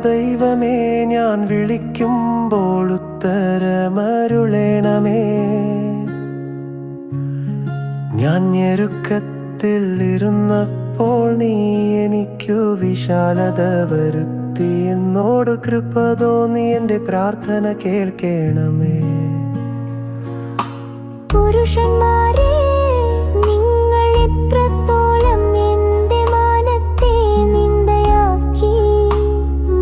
ദൈവമേ, ഞാൻ വിളിക്കുമ്പോൾ ഉത്തരമരുളേണമേ. ഞാൻ ഞെരുക്കത്തിൽ ഇരുന്നപ്പോൾ നീ എനിക്കു വിശാലത വരുത്തി. എന്നോട് കൃപ തോന്നി എൻ്റെ പ്രാർത്ഥന കേൾക്കേണമേ. പുരുഷന്മാരെ, നിങ്ങൾ എത്രത്തോളം എൻ്റെ മാനത്തെ നിന്ദയാക്കി,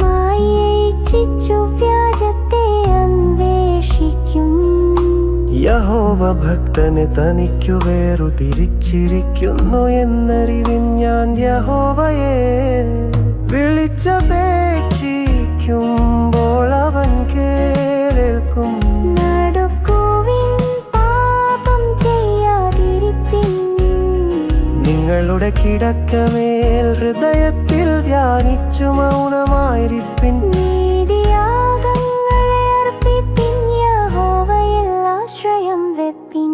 മായയെ ഇച്ഛിച്ചു വ്യാജത്തെ അന്വേഷിക്കും. യഹോവ ഭക്തനെ തനിക്കു വേർതിരിച്ചിരിക്കുന്നു എന്നറിവിൻ. ഞാൻ യഹോവയെ വിളിച്ചപേക്ഷിക്കുമ്പോൾ അവൻ കേൾക്കും. നിങ്ങളുടെ കിടക്കമേൽ ഹൃദയത്തിൽ ധ്യാനിച്ചു മൗനമായിരിപ്പിൻ. നീതിയാഗങ്ങളെ അർപ്പിപ്പിൻ, യഹോവയിൽ ആശ്രയം വെപ്പിൻ.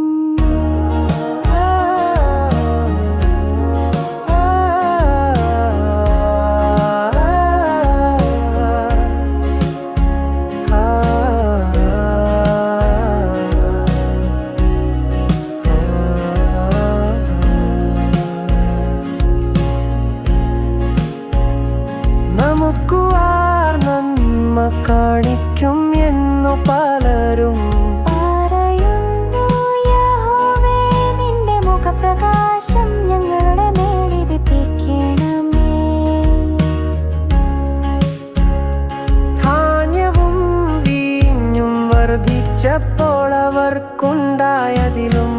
നമുക്ക് ആർ നന്മ കാണിക്കും എന്നു പലരും പറയുന്നു. യഹോവേ, നിന്റെ മുഖപ്രകാശം ഞങ്ങളുടെ മേൽ ദീപിപ്പിക്കണമേ. ധാന്യവും വീഞ്ഞും വർദ്ധിച്ചപ്പോൾ അവർക്കുണ്ടായതിലും